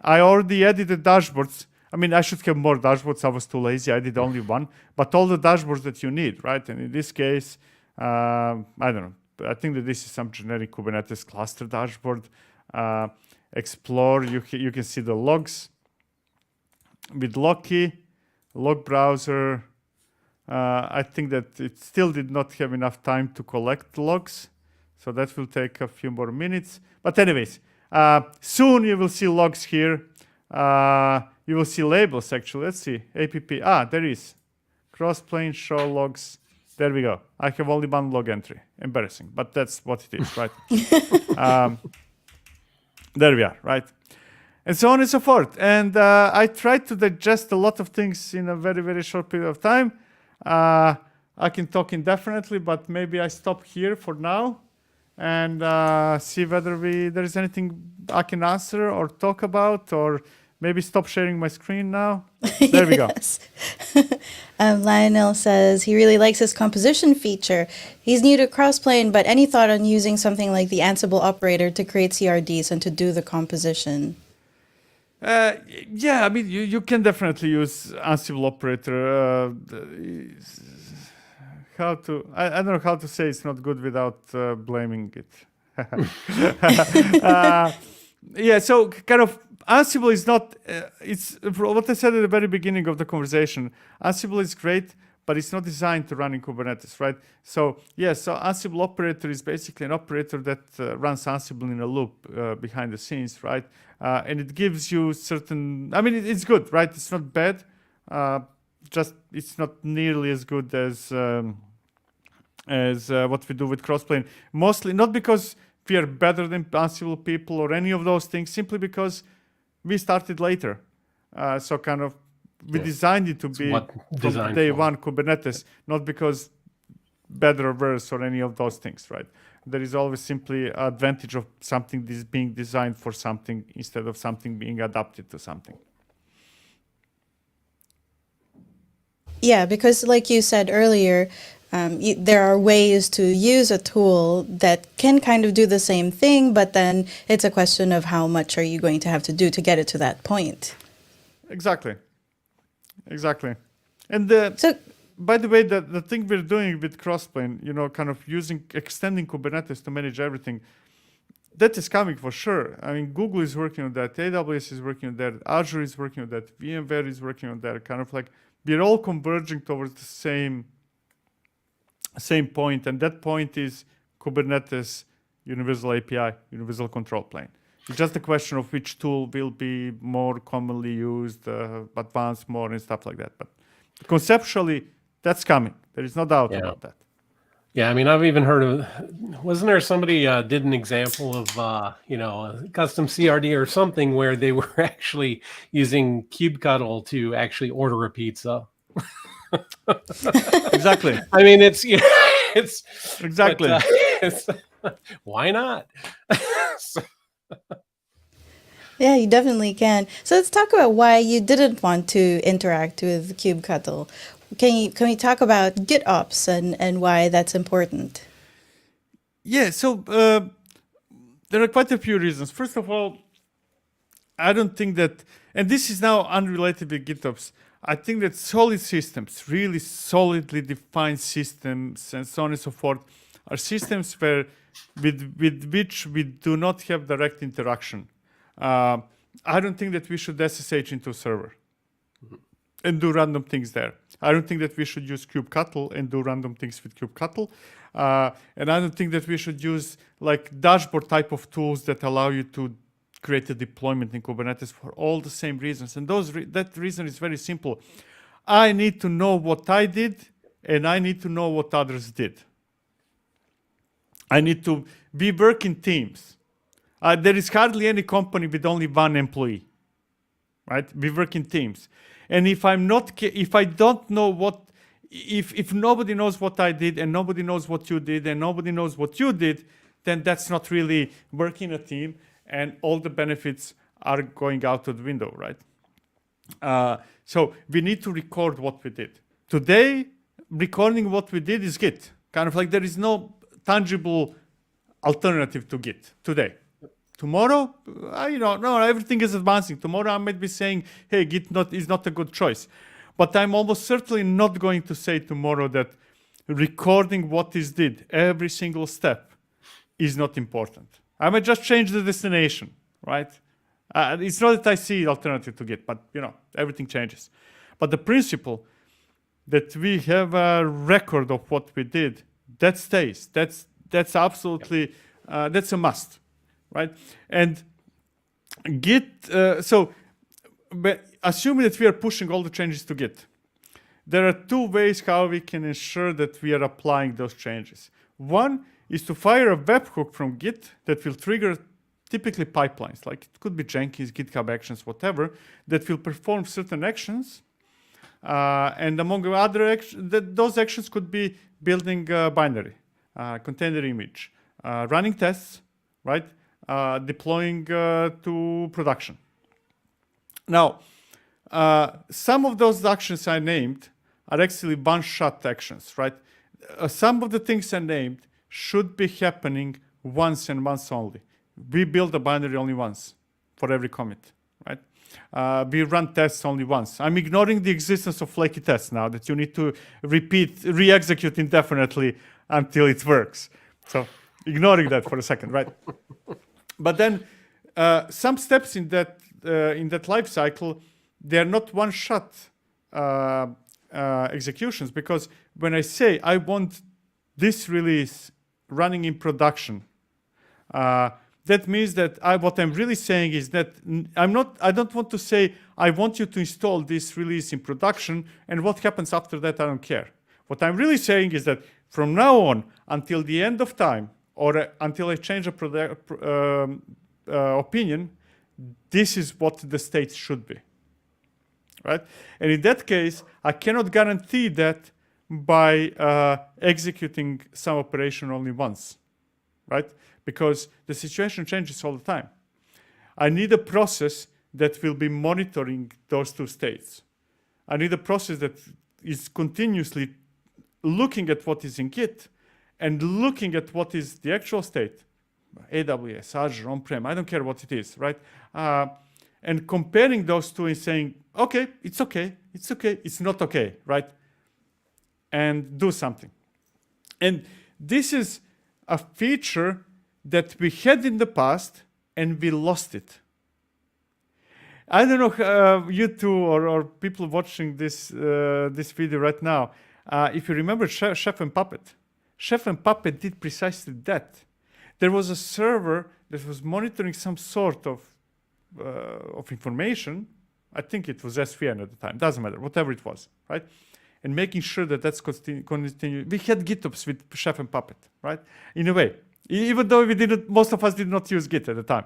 B: I already added the dashboards. I mean, I should have more dashboards. I was too lazy. I did only one. But all the dashboards that you need, right? And in this case, I don't know. I think that this is some generic Kubernetes cluster dashboard. Explore, you can see the logs. With Loki, log browser, I think that it still did not have enough time to collect logs. So that will take a few more minutes. But anyways, soon you will see logs here. You will see labels, actually. Let's see. app. There is. Crossplane show logs. There we go. I have only one log entry. Embarrassing, but that's what it is, right? There we are, right? And so on and so forth. And I tried to digest a lot of things in a very, very short period of time. I can talk indefinitely, but maybe I stop here for now and see whether there is anything I can answer or talk about, or maybe stop sharing my screen now. There we go.
A: Lionel says he really likes his composition feature. He's new to Crossplane, but any thought on using something like the Ansible operator to create CRDs and to do the composition?
B: Yeah, I mean, you can definitely use Ansible operator. I don't know how to say it's not good without blaming it. Yeah, so kind of Ansible is not, it's what I said at the very beginning of the conversation. Ansible is great, but it's not designed to run in Kubernetes, right? So yeah, so Ansible operator is basically an operator that runs Ansible in a loop behind the scenes, right? And it gives you certain, I mean, it's good, right? It's not bad, just it's not nearly as good as what we do with Crossplane. Mostly not because we are better than Ansible people or any of those things, simply because we started later. So kind of we designed it to be from day one Kubernetes, not because better or worse or any of those things, right? There is always simply advantage of something being designed for something instead of something being adapted to something.
A: Yeah, because like you said earlier, there are ways to use a tool that can kind of do the same thing, but then it's a question of how much are you going to have to do to get it to that point.
B: Exactly. And by the way, the thing we're doing with Crossplane, kind of extending Kubernetes to manage everything, that is coming for sure. I mean, Google is working on that, AWS is working on that, Azure is working on that, VMware is working on that. Kind of like we're all converging towards the same point, and that point is Kubernetes Universal API, Universal Control Plane. It's just a question of which tool will be more commonly used, advanced more, and stuff like that. But conceptually, that's coming. There is no doubt about that.
C: Yeah, I mean, I've even heard of, wasn't there somebody did an example of, a custom CRD or something where they were actually using kubectl to actually order a pizza?
B: Exactly.
C: I mean, it's
B: exactly.
C: But, why not?
A: Yeah, you definitely can. So let's talk about why you didn't want to interact with kubectl. Can we talk about GitOps and why that's important?
B: Yeah, so there are quite a few reasons. First of all, I don't think that, and this is now unrelated with GitOps, I think that solid systems, really solidly defined systems and so on and so forth, are systems where with which we do not have direct interaction. I don't think that we should SSH into a server and do random things there. I don't think that we should use kubectl and do random things with kubectl. And I don't think that we should use like dashboard type of tools that allow you to create a deployment in Kubernetes for all the same reasons. And that reason is very simple. I need to know what I did, and I need to know what others did. We work in teams. There is hardly any company with only one employee. right? We work in teams. And if I don't know if nobody knows what I did and nobody knows what you did and nobody knows what you did, then that's not really working a team, and all the benefits are going out of the window, right? So we need to record what we did. Today, recording what we did is Git. Kind of like there is no tangible alternative to Git today. Tomorrow, no, everything is advancing. Tomorrow I might be saying, hey, Git is not a good choice. But I'm almost certainly not going to say tomorrow that recording what is did, every single step, is not important. I might just change the destination, right? It's not that I see alternative to Git, but everything changes. But the principle that we have a record of what we did, that stays. That's absolutely that's a must, right? And Git. But assuming that we are pushing all the changes to Git, there are two ways how we can ensure that we are applying those changes. One is to fire a webhook from Git that will trigger typically pipelines, like it could be Jenkins, GitHub Actions, whatever, that will perform certain actions. And among other actions, those actions could be building a binary, container image, running tests, right? Deploying to production. Now, some of those actions I named are actually one-shot actions, right? Some of the things I named should be happening once and once only. We build a binary only once for every commit, right? We run tests only once. I'm ignoring the existence of flaky tests now that you need to re-execute indefinitely until it works. So ignoring that for a second, right? But then some steps in that life cycle, they're not one-shot executions, because when I say I want this release running in production, that means that what I'm really saying is that I don't want to say I want you to install this release in production, and what happens after that I don't care. What I'm really saying is that from now on until the end of time, or until I change opinion, this is what the state should be, right? And in that case, I cannot guarantee that by executing some operation only once, right? Because the situation changes all the time. I need a process that will be monitoring those two states. I need a process that is continuously looking at what is in Git and looking at what is the actual state. AWS, Azure, on-prem, I don't care what it is, right? And comparing those two and saying, okay, it's not okay, right? And do something. And this is a feature that we had in the past and we lost it. I don't know, you two or people watching this video right now, if you remember Chef and Puppet. Chef and Puppet did precisely that. There was a server that was monitoring some sort of information. I think it was SVN at the time. Doesn't matter, whatever it was, right? And making sure that that's continued. We had GitOps with Chef and Puppet, right? In a way, even though most of us did not use Git at the time.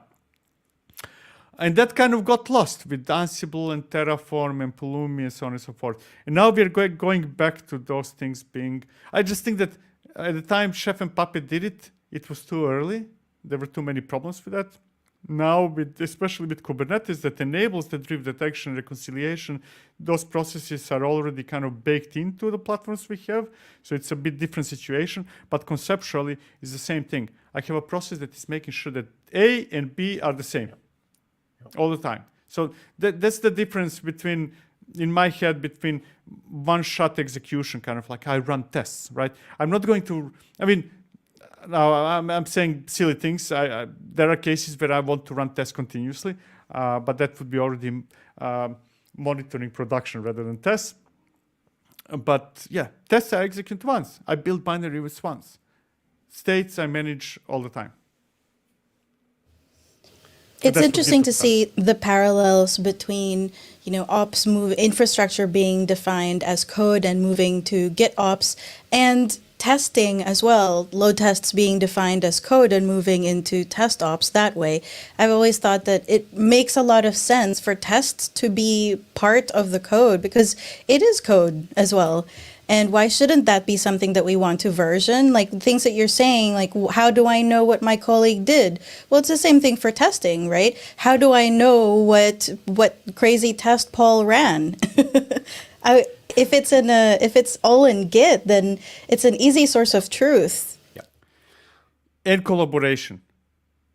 B: And that kind of got lost with Ansible and Terraform and Pulumi and so on and so forth. And now we're going back to those things being. I just think that at the time Chef and Puppet did it, it was too early. There were too many problems with that. Now, especially with Kubernetes that enables the drift detection, reconciliation, those processes are already kind of baked into the platforms we have. So it's a bit different situation, but conceptually it's the same thing. I have a process that is making sure that A and B are the same all the time. So that's the difference in my head between one-shot execution, kind of like I run tests, right? I'm not going to, now I'm saying silly things. There are cases where I want to run tests continuously, but that would be already monitoring production rather than tests. But yeah, tests I execute once. I build binaries once. States I manage all the time.
A: It's interesting to see the parallels between, ops infrastructure being defined as code and moving to GitOps, and testing as well, load tests being defined as code and moving into test ops that way, I've always thought that it makes a lot of sense for tests to be part of the code because it is code as well. And why shouldn't that be something that we want to version? Like things that you're saying, like, how do I know what my colleague did? Well, it's the same thing for testing, right? How do I know what crazy test Paul ran? If it's all in Git, then it's an easy source of truth.
B: Yeah. And collaboration,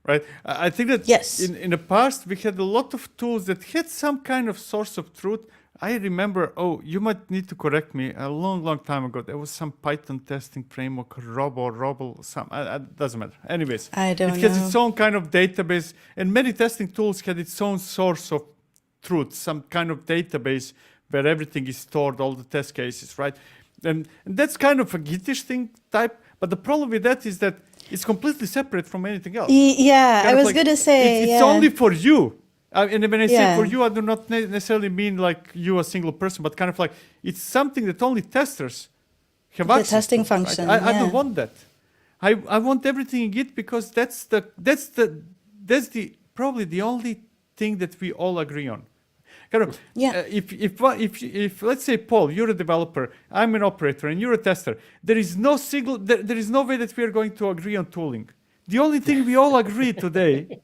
B: right? I think that
A: Yes.
B: in the past, we had a lot of tools that had some kind of source of truth. I remember, you might need to correct me, a long time ago, there was some Python testing framework, Robo, doesn't matter. Anyways,
A: I don't
B: it has
A: know.
B: its own kind of database, and many testing tools had its own source of truth, some kind of database where everything is stored, all the test cases, right? And that's kind of a Gitish thing type, but the problem with that is that it's completely separate from anything else.
A: Yeah,
B: Kind
A: I
B: of
A: was
B: like,
A: going to say,
B: it's
A: yeah.
B: only for you. And when I say
A: Yeah.
B: for you, I do not necessarily mean like you a single person, but kind of like it's something that only testers have
A: The
B: access
A: testing
B: to, right?
A: function,
B: I
A: yeah.
B: don't want that. I want everything in Git because that's the probably the only thing that we all agree on. Kind of,
A: Yeah.
B: if let's say Paul, you're a developer, I'm an operator, and you're a tester, there is no way that we are going to agree on tooling. The only thing we all agree today.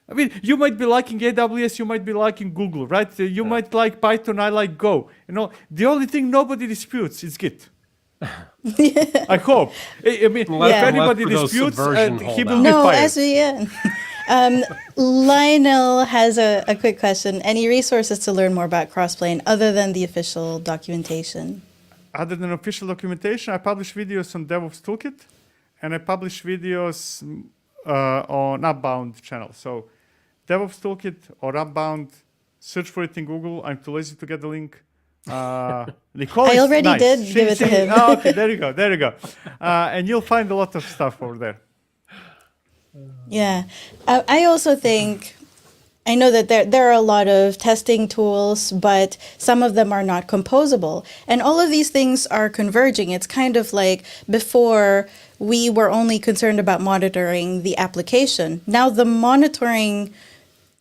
B: I mean, you might be liking AWS, you might be liking Google, right? You might like Python, I like Go. The only thing nobody disputes is Git. I hope. I mean,
C: Unless-
B: if anybody
C: unless for those
B: disputes,
C: subversion
B: he will
C: holdouts.
B: be
A: No,
B: fired.
A: Lionel has a quick question. Any resources to learn more about Crossplane other than the official documentation?
B: Other than official documentation, I publish videos on DevOps Toolkit, and I publish videos on Upbound channel. So DevOps Toolkit or Upbound, search for it in Google. I'm too lazy to get the link. Nicole
A: I
B: is
A: already
B: nice.
A: did give it to him.
B: Oh, okay, there you go. And you'll find a lot of stuff over there.
A: Yeah. I also think, I know that there are a lot of testing tools, but some of them are not composable. And all of these things are converging. It's kind of like before we were only concerned about monitoring the application. Now the monitoring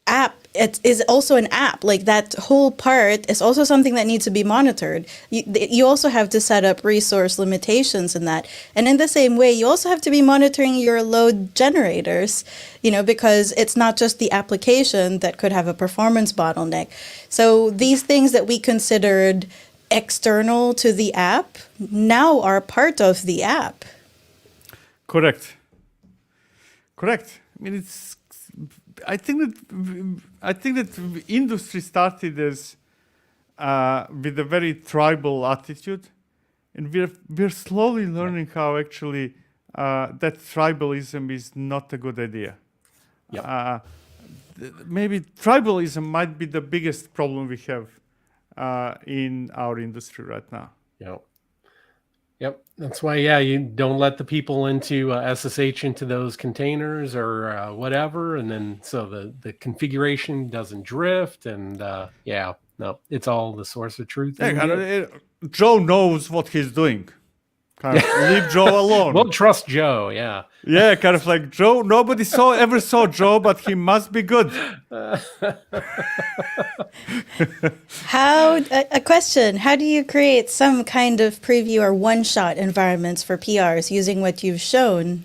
A: app, it is also an app. Like that whole part is also something that needs to be monitored. You also have to set up resource limitations in that. And in the same way, you also have to be monitoring your load generators, because it's not just the application that could have a performance bottleneck. So these things that we considered external to the app now are part of the app.
B: Correct. I mean, I think that industry started as with a very tribal attitude, and we're slowly learning how actually that tribalism is not a good idea.
C: Yep.
B: Maybe tribalism might be the biggest problem we have in our industry right now.
C: Yep. That's why, you don't let the people into SSH into those containers or whatever. And then so the configuration doesn't drift. And no, it's all the source of truth.
B: Joe knows what he's doing. Kind of leave Joe alone.
C: We'll trust Joe. Yeah.
B: Yeah, kind of like Joe. Nobody ever saw Joe, but he must be good.
A: A question, how do you create some kind of preview or one-shot environments for PRs using what you've shown?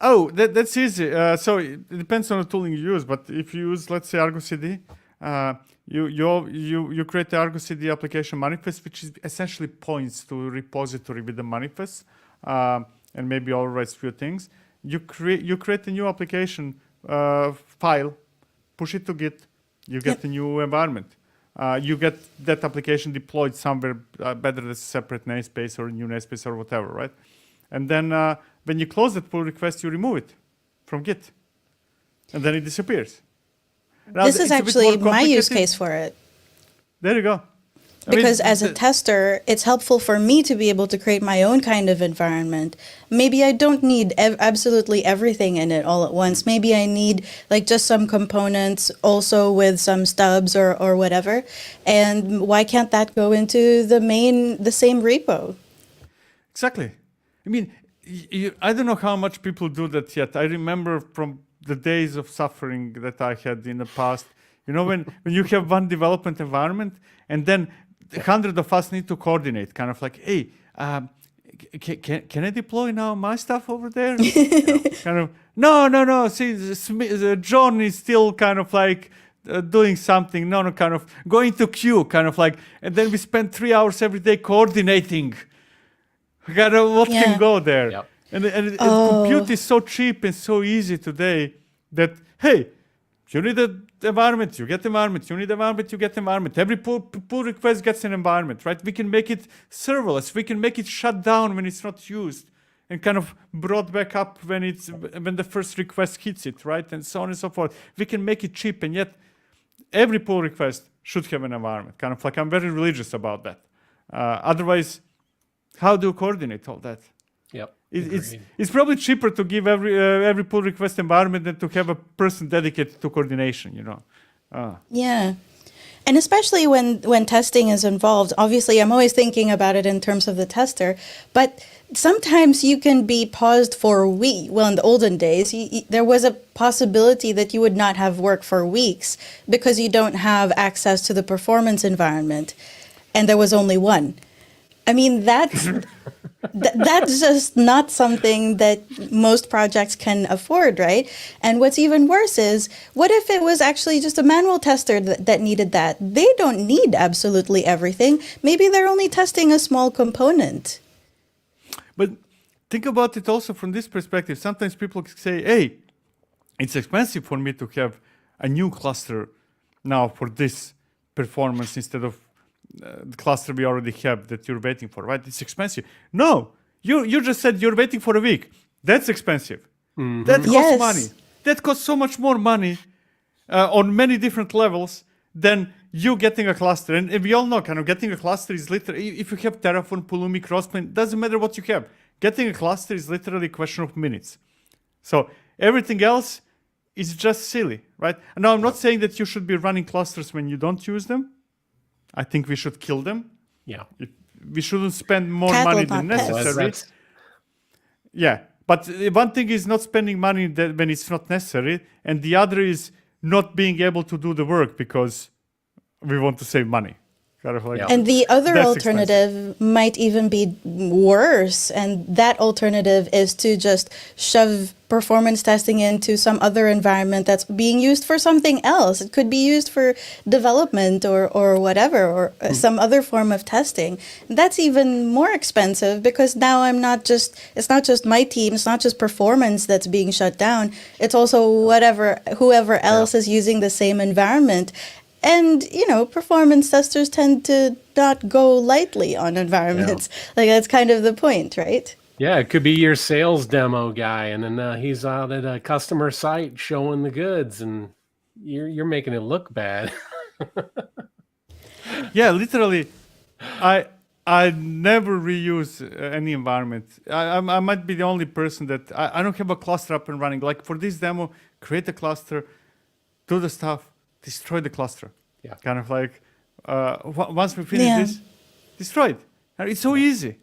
B: Oh, that's easy. So it depends on the tooling you use, but if you use, let's say, ArgoCD, you create the ArgoCD application manifest, which is essentially points to a repository with the manifest, and maybe overrides few things. You create a new application file, push it to Git, you get a new environment. You get that application deployed somewhere, better as a separate namespace or a new namespace or whatever, right? And then when you close that pull request, you remove it from Git, and then it disappears. Now,
A: This is
B: it's a bit
A: actually
B: more
A: my use
B: complicated.
A: case for it.
B: There you go. I mean,
A: Because as a tester, it's helpful for me to be able to create my own kind of environment. Maybe I don't need absolutely everything in it all at once. Maybe I need like just some components also with some stubs or whatever. And why can't that go into the same repo?
B: Exactly. I mean, I don't know how much people do that yet. I remember from the days of suffering that I had in the past. You know, when you have one development environment and then 100 of us need to coordinate, kind of like, hey, can I deploy now my stuff over there? Kind of, no. See, John is still kind of like doing something. No, kind of going to queue, kind of like, and then we spend 3 hours every day coordinating. What can go there?
C: Yep.
B: And compute is so cheap and so easy today that, hey, you need an environment, you get environment. You need environment, you get environment. Every pull request gets an environment, right? We can make it serverless. We can make it shut down when it's not used and kind of brought back up when the first request hits it, right? And so on and so forth. We can make it cheap, and yet every pull request should have an environment. Kind of like, I'm very religious about that. Otherwise, how do you coordinate all that?
C: Yep.
B: It's probably cheaper to give every pull request environment than to have a person dedicated to coordination, you know.
A: Yeah. And especially when testing is involved, obviously I'm always thinking about it in terms of the tester, but sometimes you can be paused for a week. Well, in the olden days, there was a possibility that you would not have work for weeks because you don't have access to the performance environment, and there was only one. I mean, that's just not something that most projects can afford, right? And what's even worse is, what if it was actually just a manual tester that needed that? They don't need absolutely everything. Maybe they're only testing a small component.
B: But think about it also from this perspective. Sometimes people say, hey, it's expensive for me to have a new cluster now for this performance instead of the cluster we already have that you're waiting for, right? It's expensive. No, you just said you're waiting for a week. That's expensive. Mm-hmm. That costs money. That costs so much more money on many different levels than you getting a cluster. And we all know kind of getting a cluster is literally, if you have Terraform, Pulumi, Crossplane, doesn't matter what you have. Getting a cluster is literally a question of minutes. So everything else is just silly, right? And now I'm not saying that you should be running clusters when you don't use them. I think we should kill them.
C: Yeah.
B: We shouldn't spend more money than necessary. Yeah. But one thing is not spending money when it's not necessary. And the other is not being able to do the work because we want to save money. Kind of like,
A: and the other alternative might even be worse. And that alternative is to just shove performance testing into some other environment that's being used for something else. It could be used for development or whatever, or some other form of testing. That's even more expensive because now it's not just my team, it's not just performance that's being shut down. It's also whoever else is using the same environment. And, performance testers tend to not go lightly on environments. Yeah. Like, that's kind of the point, right?
C: Yeah, it could be your sales demo guy, and then he's out at a customer site showing the goods, and you're making it look bad.
B: Yeah, literally, I never reuse any environment. I might be the only person that I don't have a cluster up and running. Like for this demo, create a cluster, do the stuff, destroy the cluster. Yeah. Kind of like once we finish this, destroy it. It's so easy.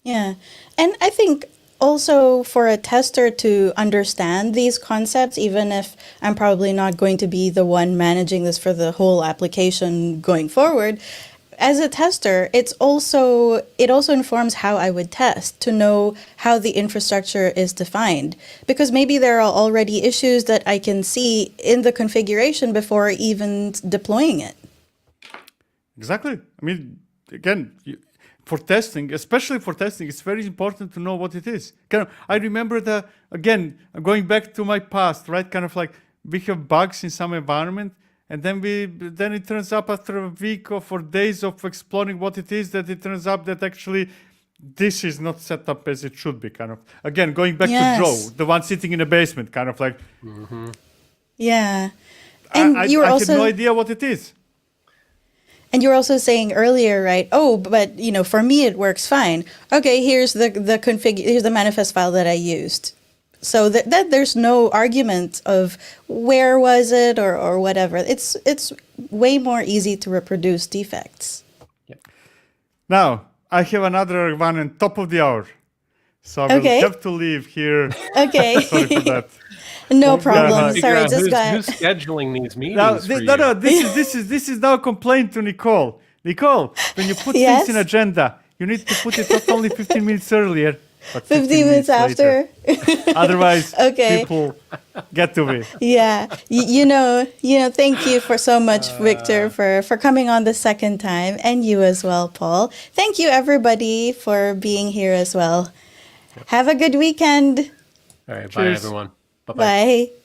A: Yeah. And I think also for a tester to understand these concepts, even if I'm probably not going to be the one managing this for the whole application going forward, as a tester, it also informs how I would test, to know how the infrastructure is defined. Because maybe there are already issues that I can see in the configuration before even deploying it.
B: Exactly. I mean, again, for testing, especially for testing, it's very important to know what it is. I remember again, going back to my past, right? Kind of like we have bugs in some environment, and then it turns up after a week or days of exploring what it is, that it turns up that actually this is not set up as it should be. Kind of again, going back to Joe, the one sitting in the basement, kind of like. Mm-hmm.
A: Yeah, and
B: I had no idea what it is.
A: And you were also saying earlier, right? Oh, but for me it works fine. Okay, here's the config. Here's the manifest file that I used. So that there's no argument of where was it or whatever. It's way more easy to reproduce defects.
B: Yep. Now, I have another one on top of the hour. So I will
A: Okay.
B: have to leave here.
A: Okay.
B: Sorry for that.
A: No
B: Yeah,
A: problem.
C: Figure
A: Sorry,
C: out
A: just got.
C: who's scheduling these meetings
B: Now,
C: for you.
B: no, this is now a complaint to Nicole. Nicole, when you put
A: Yes?
B: things in agenda, you need to put it not only 15 minutes earlier, but
A: 15 minutes
B: later.
A: after.
B: Otherwise,
A: Okay.
B: people get to me.
A: Yeah. You know, thank you for so much, Viktor, for coming on the second time, and you as well, Paul. Thank you, everybody, for being here as well. Have a good weekend.
C: All right, bye
B: Cheers.
C: everyone. Bye-bye.
A: Bye.